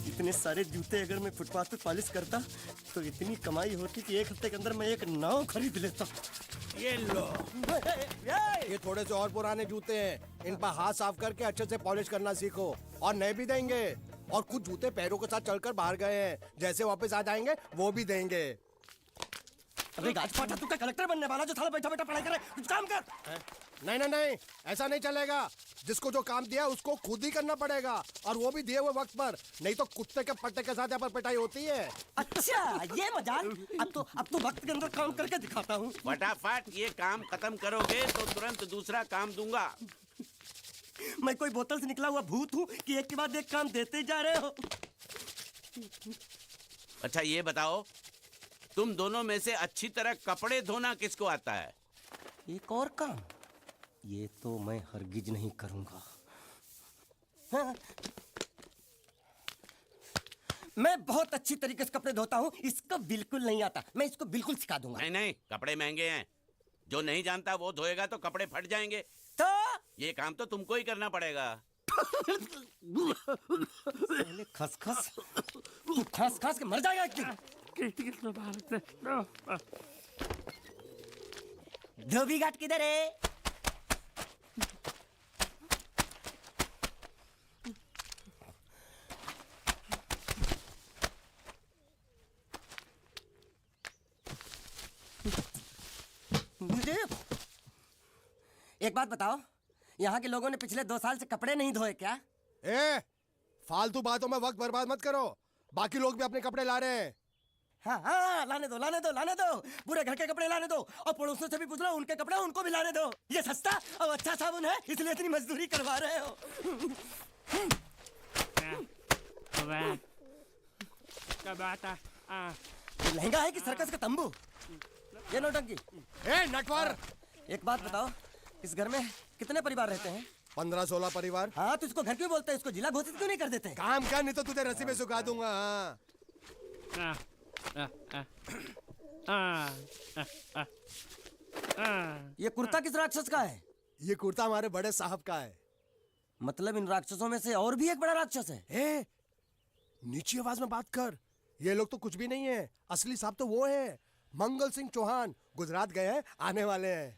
इतने सारे जूते अगर मैं फुटपाथ पे पॉलिश करता तो इतनी कमाई होती कि एक हफ्ते के अंदर मैं एक नाव खरीद लेता। ये लो, ये थोड़े से और पुराने जूते हैं, इन पर हाथ साफ करके अच्छे से पॉलिश करना सीखो और नए भी देंगे। और कुछ जूते पैरों के साथ चलकर बाहर गए हैं, जैसे वापस आ जाएंगे वो भी देंगे। अरे गाजपाटा, तू क्या कलेक्टर बनने वाला जो साला बैठा बैठा पढ़ाई करे? कुछ काम कर। नहीं नहीं नहीं, ऐसा नहीं चलेगा। जिसको जो काम दिया उसको खुद ही करना पड़ेगा, और वो भी दिए हुए वक्त पर, नहीं तो कुत्ते के पट्टे के साथ यहाँ पर पिटाई होती है। अच्छा, ये मजाल। अब तो वक्त के अंदर काम करके दिखाता हूँ। फटाफट ये काम खत्म करोगे तो तुरंत दूसरा काम दूंगा। मैं कोई बोतल से निकला हुआ भूत हूँ कि एक के बाद एक काम देते जा रहे हो? अच्छा ये बताओ, तुम दोनों में से अच्छी तरह कपड़े धोना किसको आता है? एक और काम, ये तो मैं हरगिज नहीं करूंगा। हाँ। मैं बहुत अच्छी तरीके से कपड़े धोता हूँ, इसको बिल्कुल नहीं आता। मैं इसको बिल्कुल सिखा दूंगा। नहीं नहीं, कपड़े महंगे हैं, जो नहीं जानता वो धोएगा तो कपड़े फट जाएंगे। तो ये काम तो तुमको ही करना पड़ेगा। खसखस, तू खास खास के मर जाएगा एक दिन। धोबी घाट किधर है? मुझे एक बात बताओ, यहाँ के लोगों ने पिछले 2 साल से कपड़े नहीं धोए क्या? फालतू बातों में वक्त बर्बाद मत करो, बाकी लोग भी अपने कपड़े ला रहे हैं। हाँ हाँ, लाने दो लाने दो लाने दो, पूरे घर के कपड़े लाने दो, और पड़ोसियों से भी पूछ लो, उनके कपड़े उनको भी लाने दो। ये सस्ता और अच्छा साबुन है, इसलिए इतनी मजदूरी करवा रहे हो। लहंगा है कि सर्कस का तंबू? ये नौटंकी। नटवर, एक बात बताओ, इस घर में कितने परिवार रहते हैं? 15-16 परिवार। हाँ, तो इसको घर क्यों बोलते हैं? इसको जिला घोषित क्यों नहीं कर देते? काम कर, नहीं तो तुझे रस्सी में सुखा दूंगा। ये कुर्ता किस राक्षस का है? ये कुर्ता हमारे बड़े साहब का है। मतलब इन राक्षसों में से और भी एक बड़ा राक्षस है? नीची आवाज में बात कर, ये लोग तो कुछ भी नहीं है, असली साहब तो वो है, मंगल सिंह चौहान। गुजरात गए हैं, आने वाले हैं।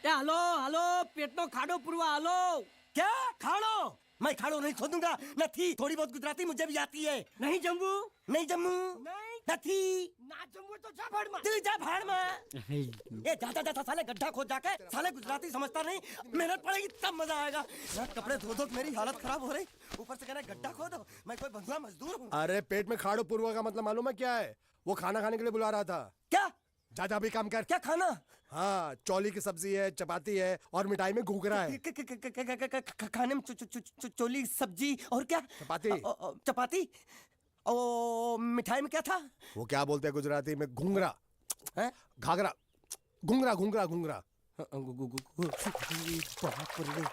હાલો હાલો પેટનો ખાડો પૂરવા હાલો. क्या खाड़ो? मैं खाड़ो नहीं खोदूंगा। नहीं, थोड़ी बहुत गुजराती मुझे भी आती है। નહીં જમવું? नहीं जम्मू नहीं. नहीं, ના જમવું તો જા ભાડમાં. तू जा भाड़ में। ये जाता जाता साले गड्ढा खोद जाके, साले गुजराती समझता नहीं, मेहनत पड़ेगी तब मजा आएगा। यार कपड़े धो धो मेरी हालत खराब हो रही, ऊपर से कहना गड्ढा खोदो। मैं कोई बंधुआ मजदूर हूँ? अरे पेट में खाड़ो पूर्वा का मतलब मालूम है क्या है? वो खाना खाने के लिए बुला रहा था। क्या? जा भी काम कर। क्या खाना? हाँ, चौली की सब्जी है, चपाती है, और मिठाई में घूघरा है। खाने में चोली सब्जी और क्या? चपाती। चपाती। ओ, मिठाई में क्या था? वो क्या बोलते हैं गुजराती में? घूंघरा। हैं? घाघरा। घूंघरा घूंघरा घूंघरा। बाप रे,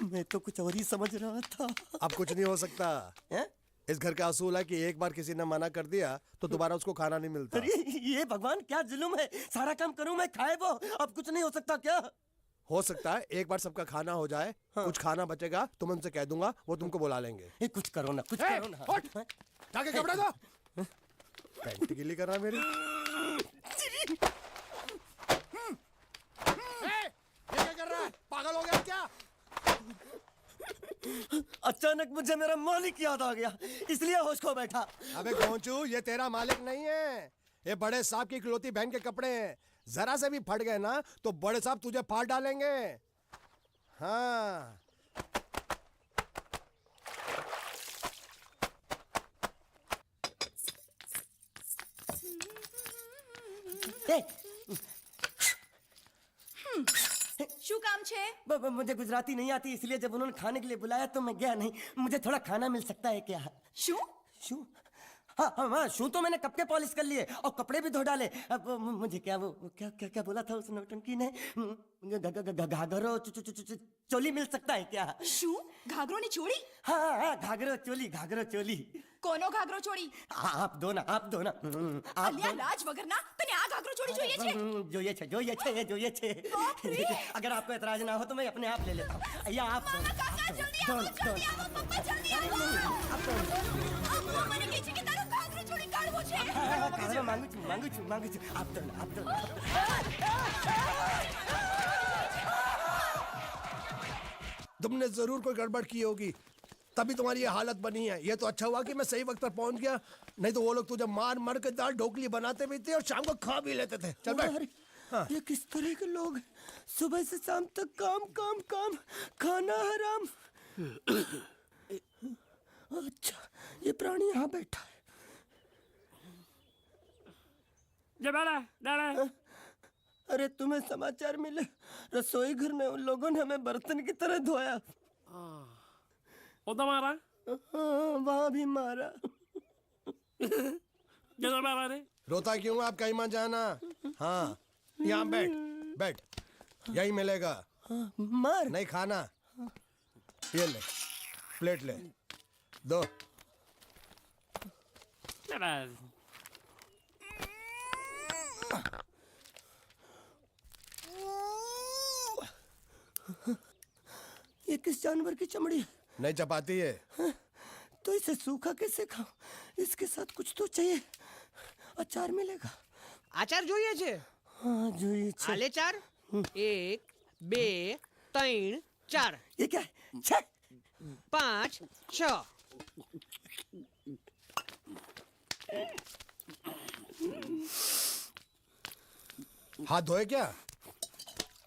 मैं तो कुछ और ही समझ रहा था। अब कुछ नहीं हो सकता हैं? इस घर का असूल है कि एक बार किसी ने मना कर दिया तो दोबारा उसको खाना नहीं मिलता। अरे ये भगवान क्या जुल्म है, सारा काम करूं मैं, खाए वो। अब कुछ नहीं हो सकता क्या? हो सकता है एक बार सबका खाना हो जाए। हाँ। कुछ खाना बचेगा तो मैं उनसे कह दूंगा, वो तुमको बुला लेंगे। कुछ करो ना, कुछ करो ना। उठ, जाके कपड़े दो। पैंट गीली कर रहा मेरी। ये क्या कर रहा है? पागल हो गया क्या? अचानक मुझे मेरा मालिक याद आ गया, इसलिए होश खो बैठा। अबे गोंचू, ये तेरा मालिक नहीं है, ये बड़े साहब की इकलौती बहन के कपड़े हैं। जरा से भी फट गए ना तो बड़े साहब तुझे फाड़ डालेंगे। हाँ। શું કામ છે? मुझे गुजराती नहीं आती, इसलिए जब उन्होंने खाने के लिए बुलाया तो मैं गया नहीं। मुझे थोड़ा खाना मिल सकता है क्या? શું? शू? हाँ हाँ हाँ, शू तो मैंने कब के पॉलिश कर लिए और कपड़े भी धो डाले। अब मुझे क्या वो क्या क्या क्या बोला था उस नौटंकी ने? घाघरो चोली मिल सकता है क्या? શું? ઘાઘરોની ચોળી? हाँ हाँ, घाघरो चोली, घाघरो चोली। કોનો ઘાઘરો ચોળી? आप दो ना, आप दो ना, आप અલ્યા दो ना। લાજ વગરના તને આ ઘાઘરો ચોરી જોઈએ છે જોઈએ છે જોઈએ છે अगर आपको एतराज ना हो तो मैं अपने आप ले लेता हूँ या आप પપ્પા જલ્દી આવો મને કહે છે કે તારો ઘાઘરો ચોરી કાઢવો છે मांगू छू आप तो तुमने जरूर कोई गड़बड़ की होगी, तभी तुम्हारी ये हालत बनी है। ये तो अच्छा हुआ कि मैं सही वक्त पर पहुंच गया, नहीं तो वो लोग तुझे मार मार के दाल ढोकली बनाते भी थे और शाम को खा भी लेते थे। चल बैठ। हाँ। ये किस तरह के लोग हैं? सुबह से शाम तक काम काम काम, खाना हराम। अच्छा, ये प्राणी यहाँ बैठा है। अरे तुम्हें समाचार मिले? रसोई घर में उन लोगों ने हमें बर्तन की तरह धोया। मारा वहाँ भी मारा। रोता क्यों? आप कहीं मत जाना। हाँ, यहाँ बैठ बैठ, यही मिलेगा। मार नहीं खाना, ये ले, प्लेट ले, दो। ये किस जानवर की चमड़ी है? नहीं चपाती है। तो इसे सूखा कैसे खाऊं? इसके साथ कुछ तो चाहिए। अचार मिलेगा? આચાર જોઈએ છે? हाँ જોઈએ છે। આલે ચાર 1 2 3 4 ये क्या है? 6 5 6 हाथ धोए क्या?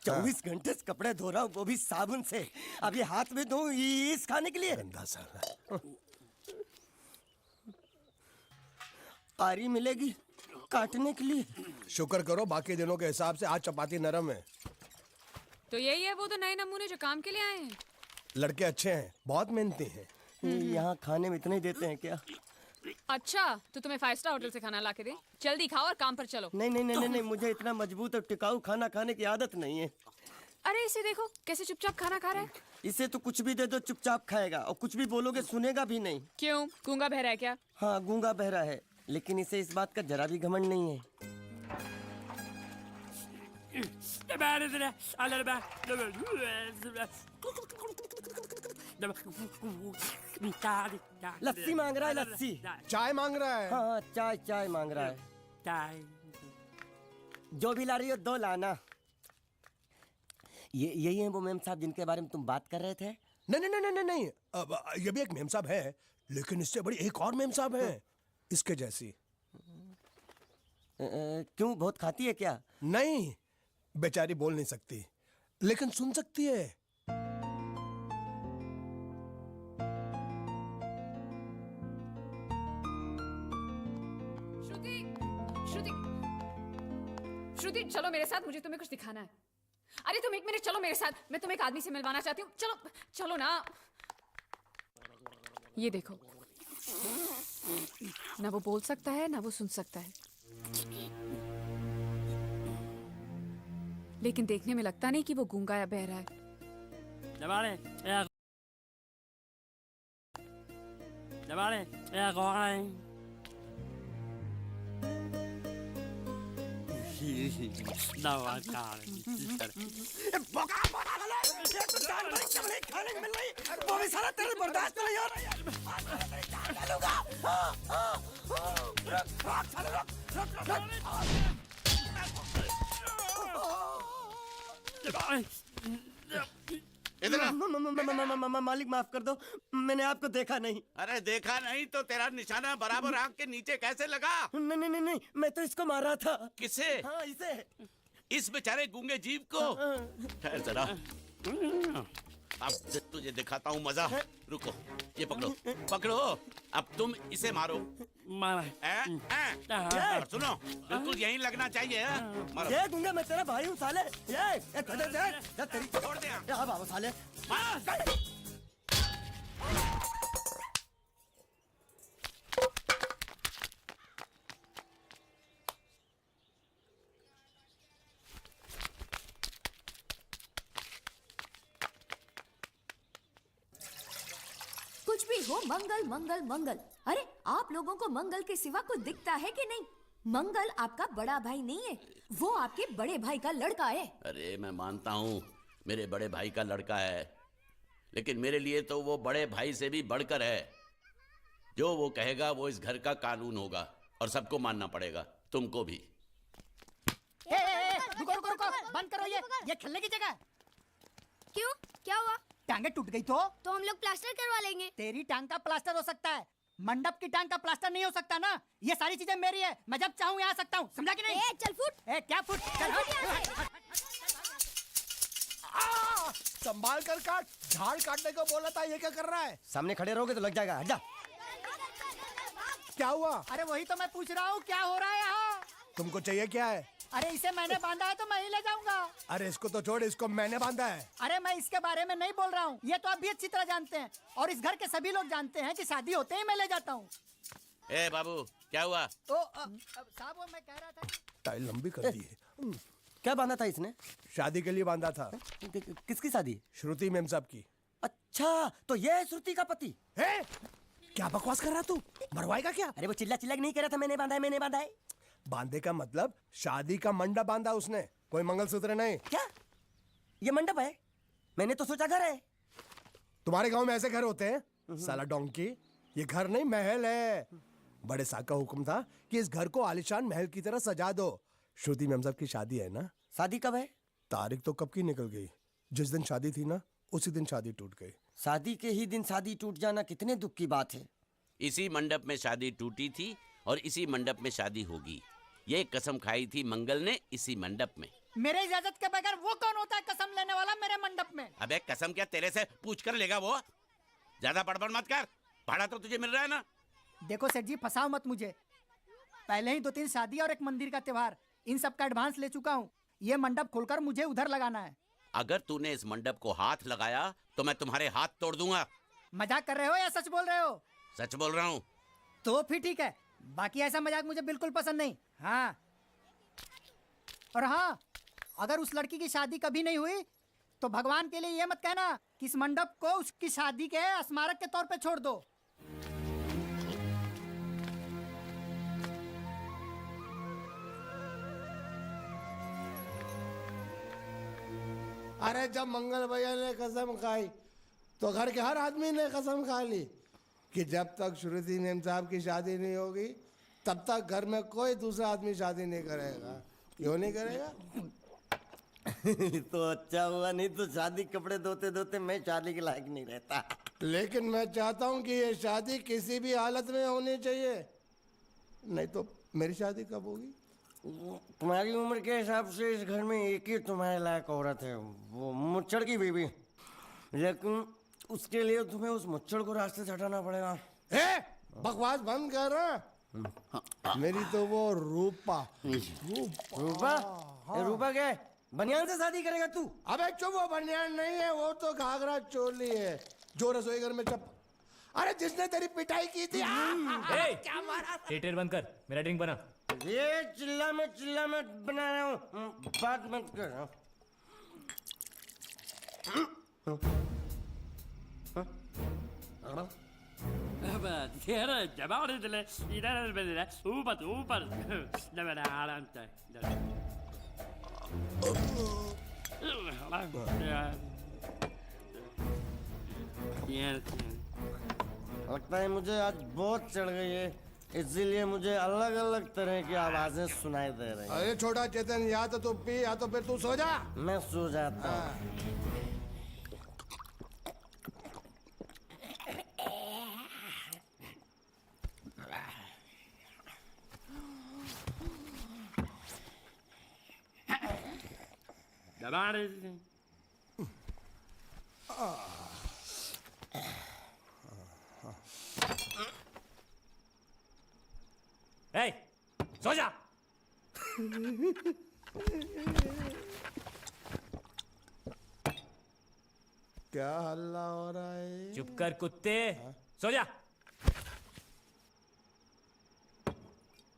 24 घंटे से कपड़े धो रहा हूँ, वो भी साबुन से। अब ये हाथ में धो इस खाने के लिए? गंदा साला। आरी मिलेगी काटने के लिए? शुक्र करो बाकी दिनों के हिसाब से आज चपाती नरम है। तो यही है वो तो नए नमूने जो काम के लिए आए हैं। लड़के अच्छे हैं, बहुत मेहनती हैं। यहाँ खाने में इतना ही देते हैं क्या? अच्छा तो तुम्हें 5 स्टार होटल से खाना ला के दे? जल्दी खाओ और काम पर चलो। नहीं, मुझे इतना मजबूत और टिकाऊ खाना खाने की आदत नहीं है। अरे इसे देखो कैसे चुपचाप खाना खा रहा है। इसे तो कुछ भी दे दो चुपचाप खाएगा, और कुछ भी बोलोगे सुनेगा भी नहीं। क्यों, गूंगा बहरा है क्या? हाँ गूंगा बहरा है, लेकिन इसे इस बात का जरा भी घमंड नहीं है। लस्सी मांग रहा है, लस्सी। चाय मांग रहा है। हाँ चाय मांग रहा है। जो भी ला रही हो 2 लाना। ये यही है वो मेम साहब जिनके बारे में तुम बात कर रहे थे? नहीं। अब ये भी एक मेम साहब है, लेकिन इससे बड़ी एक और मेम साहब है, इसके जैसी। क्यों, बहुत खाती है क्या? नहीं, बेचारी बोल नहीं सकती, लेकिन सुन सकती है। श्रुति चलो मेरे साथ, मुझे तुम्हें कुछ दिखाना है। अरे तुम 1 मिनट चलो मेरे साथ, मैं तुम्हें एक आदमी से मिलवाना चाहती हूँ। चलो ना। ये देखो, ना वो बोल सकता है ना वो सुन सकता है, लेकिन देखने में लगता नहीं कि वो गूंगा या बहरा है। वो भी सारा तेरे बर्दाश्त नहीं हो इधर आ। मालिक माफ कर दो, मैंने आपको देखा नहीं। अरे देखा नहीं तो तेरा निशाना बराबर आंख के नीचे कैसे लगा? नहीं, मैं तो इसको मारा था। किसे? हाँ इसे। इस बेचारे गूंगे जीव को? ठहर जरा, अब तुझे दिखाता हूँ मजा। रुको, ये पकड़ो। अब तुम इसे मारो। और सुनो, बिल्कुल यहीं लगना चाहिए। मारो। ये गूंगा, मैं तेरा भाई हूँ साले। ये छोड़ दे। अब आओ साले। कुछ भी हो, मंगल मंगल मंगल। अरे आप लोगों को मंगल के सिवा कुछ दिखता है कि नहीं? मंगल आपका बड़ा भाई नहीं है, वो आपके बड़े भाई का लड़का है। अरे मैं मानता हूँ मेरे बड़े भाई का लड़का है, लेकिन मेरे लिए तो वो बड़े भाई से भी बढ़कर है। जो वो कहेगा वो इस घर का कानून होगा और सबको मानना पड़ेगा, तुमको भी। रुको रुको रुको, बंद करो ये खेलने की जगह है। क्यों, क्या हुआ? टांगे टूट गई तो हम लोग प्लास्टर करवा लेंगे। तेरी टांग का प्लास्टर हो सकता है, मंडप की टांग का प्लास्टर नहीं हो सकता ना। ये सारी चीजें मेरी है, मैं जब चाहूँ यहाँ आ सकता हूँ, समझा कि नहीं? चल फुट। क्या फुट? चल हट। संभाल कर काट, झाड़ काटने को बोला था, ये क्या कर रहा है? सामने खड़े रहोगे तो लग जाएगा, हट जा। क्या हुआ? अरे वही तो मैं पूछ रहा हूँ, क्या हो रहा है यहाँ? तुमको चाहिए क्या है? अरे इसे मैंने बांधा है तो मैं ही ले जाऊंगा। अरे इसको तो छोड़, इसको मैंने बांधा है। अरे मैं इसके बारे में नहीं बोल रहा हूँ, ये तो आप भी अच्छी तरह जानते हैं और इस घर के सभी लोग जानते हैं कि शादी होते ही मैं ले जाता हूँ। ए बाबू, क्या हुआ? साहब वो मैं कह रहा था। टाइल लंबी कर दी है। क्या बांधा था इसने? शादी के लिए बांधा था। किसकी शादी? श्रुति मेम साहब की। अच्छा, तो ये है श्रुति का पति? है? क्या बकवास कर रहा तू? मरवाएगा क्या? अरे वो चिल्ला चिल्ला के नहीं कह रहा था मैंने बांधा है, मैंने बांधा है। बांधे का मतलब शादी का मंडप बांधा उसने, कोई मंगलसूत्र नहीं। क्या ये मंडप है? मैंने तो सोचा घर है। तुम्हारे गांव में ऐसे घर होते हैं साला डोंकी? ये घर नहीं, महल है। बड़े साहब का हुक्म था कि इस घर को आलीशान महल की तरह सजा दो। श्रुति मेम साहब की शादी है ना? शादी कब है? तारीख तो कब की निकल गई। जिस दिन शादी थी ना, उसी दिन शादी टूट गई। शादी के ही दिन शादी टूट जाना कितने दुख की बात है। इसी मंडप में शादी टूटी थी और इसी मंडप में शादी होगी। ये कसम खाई थी मंगल ने इसी मंडप में। मेरे इजाजत के बगैर वो कौन होता है कसम लेने वाला मेरे मंडप में? अबे कसम क्या तेरे से पूछ कर लेगा वो? ज्यादा बड़बड़ मत कर, भाड़ा तो तुझे मिल रहा है ना। देखो सेठ जी, फंसाओ मत मुझे। पहले ही 2-3 शादी और एक मंदिर का त्योहार, इन सब का एडवांस ले चुका हूँ। ये मंडप खोलकर मुझे उधर लगाना है। अगर तूने इस मंडप को हाथ लगाया तो मैं तुम्हारे हाथ तोड़ दूंगा। मजाक कर रहे हो या सच बोल रहे हो? सच बोल रहा हूँ। तो फिर ठीक है, बाकी ऐसा मजाक मुझे बिल्कुल पसंद नहीं। हाँ, और हाँ, अगर उस लड़की की शादी कभी नहीं हुई तो भगवान के लिए ये मत कहना कि इस मंडप को उसकी शादी के स्मारक के तौर पे छोड़ दो। अरे जब मंगल भैया ने कसम खाई तो घर के हर आदमी ने कसम खा ली कि जब तक श्रुति मेम साहब की शादी नहीं होगी तब तक घर में कोई दूसरा आदमी शादी नहीं करेगा। क्यों नहीं करेगा? तो अच्छा हुआ, नहीं तो शादी कपड़े धोते धोते मैं शादी के लायक नहीं रहता। लेकिन मैं चाहता हूँ कि ये शादी किसी भी हालत में होनी चाहिए, नहीं तो मेरी शादी कब होगी? तुम्हारी उम्र के हिसाब से इस घर में एक ही तुम्हारे लायक औरत है, वो मुच्छड़ की बीवी। लेकिन उसके लिए तुम्हें उस मुच्छड़ को रास्ते से हटाना पड़ेगा। बकवास बंद कर रहा। मेरी तो वो रूपा। रूपा? रूपा क्या है? बनियान से शादी करेगा तू? अबे चुप, वो बनियान नहीं है, वो तो घाघरा चोली है जो रसोई घर में अरे जिसने तेरी पिटाई की थी। क्या मारा? थिएटर बंद कर, मेरा ड्रिंक बना। ये चिल्ला में बना रहा हूँ, बात मत कर। लगता है मुझे आज बहुत चढ़ गई है, इसीलिए मुझे अलग अलग तरह की आवाजें सुनाई दे रही हैं। अरे छोटा चेतन, या तो तू पी या तो फिर तू सो जा। मैं सो जाता हूँ। सो जा। क्या हल्ला हो रहा है? चुप कर कुत्ते, सो जा।